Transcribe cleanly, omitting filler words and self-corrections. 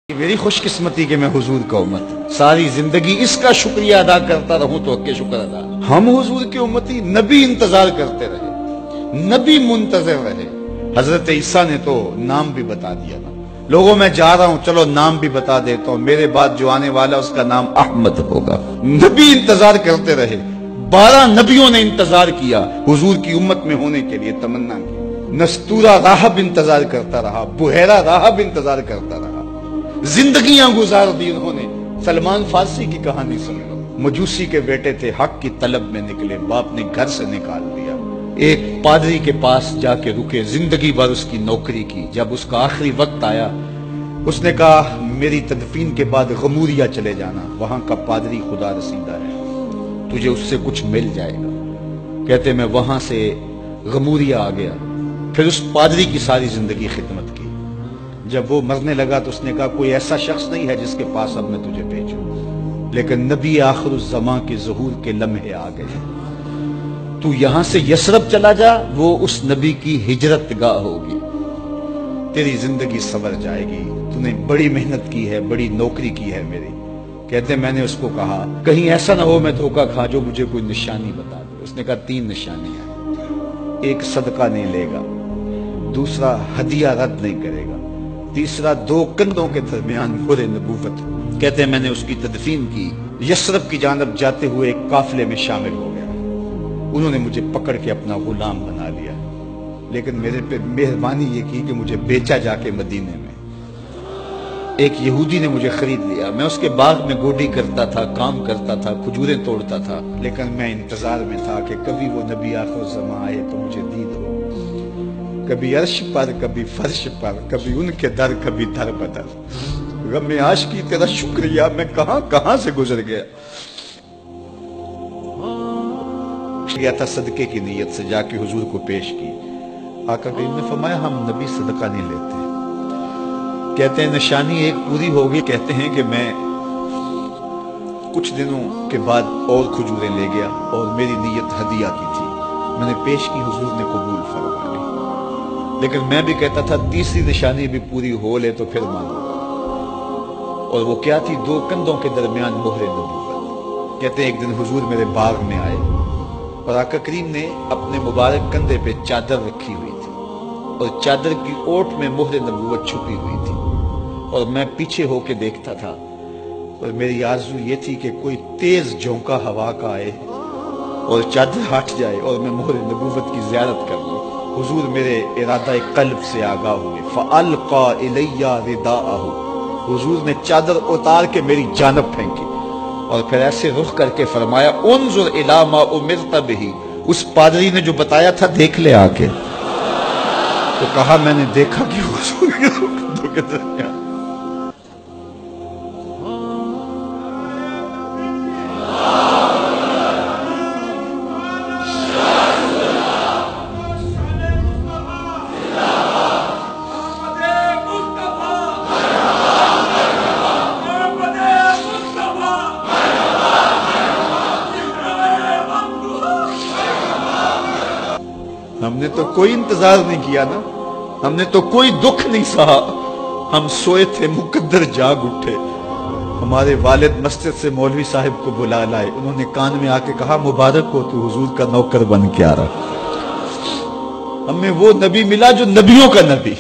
میری خوش قسمتی کہ میں حضور کا امت ساری زندگی اس کا شکریہ ادا کرتا رہوں تو کے شکر ادا. ہم حضور کے امتی نبی انتظار کرتے رہے, نبی منتظر رہے. حضرت عیسیٰ نے تو نام بھی بتا دیا نا, لوگوں میں جا رہا ہوں چلو نام بھی بتا دیتا ہوں, میرے بعد جو آنے والا اس کا نام احمد ہوگا. نبی انتظار کرتے رہے, 12 نبیوں نے انتظار کیا حضور کی امت میں ہونے کے لیے, تمنا کی. نستورہ راہب انتظار کرتا رہا, بحیرہ راہب انتظار کرتا رہا, زندگیاں گزار دی انہوں نے. سلمان فارسی کی کہانی سن لو, مجوسی کے بیٹے تھے, حق کی طلب میں نکلے, باپ نے گھر سے نکال دیا. ایک پادری کے پاس جا کے رکے, زندگی بھر اس کی نوکری کی. جب اس کا آخری وقت آیا اس نے کہا میری تدفین کے بعد غموریا چلے جانا, وہاں کا پادری خدا رسیدہ ہے, تجھے اس سے کچھ مل جائے گا. کہتے میں وہاں سے غموریا آ گیا. پھر اس پادری کی ساری زندگی خدمت کی. جب وہ مرنے لگا تو اس نے کہا کوئی ایسا شخص نہیں ہے جس کے پاس اب میں تجھے بھیجوں, لیکن نبی آخر الزمان کے ظہور کے لمحے آ گئے. تو یہاں سے یثرب چلا جا, وہ اس نبی کی ہجرت گاہ ہوگی, تیری زندگی سنور جائے گی. تو نے بڑی محنت کی ہے, بڑی نوکری کی ہے میری. کہتے میں نے اس کو کہا کہیں ایسا نہ ہو میں دھوکہ کھا جو مجھے کوئی نشانی بتا دے. اس نے کہا 3 نشانیاں, ایک صدقہ نہیں لے گا, دوسرا ہدیہ رد نہیں کرے گا, تیسرا 2 کندھوں کے درمیان مہر نبوت. کہتے ہیں میں نے اس کی تدفین کی, یثرب کی جانب جاتے ہوئے ایک قافلے میں شامل ہو گیا. انہوں نے مجھے پکڑ کے اپنا غلام بنا لیا, لیکن میرے پہ مہربانی یہ کی کہ مجھے بیچا جا کے مدینے میں. ایک یہودی نے مجھے خرید لیا, میں اس کے باغ میں گوڈی کرتا تھا, کام کرتا تھا, کھجوریں توڑتا تھا, لیکن میں انتظار میں تھا کہ کبھی وہ نبی آخر الزمان آئے تو مجھے دید ہو. کبھی عرش پر, کبھی فرش پر, کبھی ان کے در, کبھی در بدر. غم عاشقی تیرا شکریہ, میں کہاں کہاں سے گزر گیا. گیا تھا صدقے کی نیت سے, جا کے حضور کو پیش کی. آقا کریم نے فرمایا ہم نبی صدقہ نہیں لیتے. کہتے ہیں نشانی ایک پوری ہوگی. کہتے ہیں کہ میں کچھ دنوں کے بعد اور کھجوریں لے گیا, اور میری نیت ہدیہ کی تھی, میں نے پیش کی, حضور نے قبول فرما لی. لیکن میں بھی کہتا تھا تیسری نشانی بھی پوری ہو لے تو پھر مانوں گا, اور وہ کیا تھی 2 کندھوں کے درمیان مہر نبوت. کہتے ہیں ایک دن حضور میرے باغ میں آئے, اور آقا کریم نے اپنے مبارک کندھے پہ چادر رکھی ہوئی تھی, اور چادر کی اوٹ میں مہر نبوت چھپی ہوئی تھی, اور میں پیچھے ہو کے دیکھتا تھا. اور میری آرزو یہ تھی کہ کوئی تیز جھونکا ہوا کا آئے اور چادر ہٹ جائے اور میں مہر نبوت کی زیارت کر لوں. حضور میرے ارادہ قلب سے آگاہ ہوئے. فَأَلْقَى إِلَيَّ رِدَاءَهُ, حضور نے چادر اتار کے میری جانب پھینکی, اور پھر ایسے رخ کر کے فرمایا انظر الی ما امرت بہ, اس پادری نے جو بتایا تھا دیکھ لے آ کے. تو کہا میں نے دیکھا کہ حضور کے کندھوں کے درمیان ہم نے تو کوئی انتظار نہیں کیا نا, ہم نے تو کوئی دکھ نہیں سہا. ہم سوئے تھے مقدر جاگ اٹھے. ہمارے والد مسجد سے مولوی صاحب کو بلا لائے, انہوں نے کان میں آ کے کہا مبارک ہو تو حضور کا نوکر بن کے آ رہا. ہمیں وہ نبی ملا جو نبیوں کا نبی.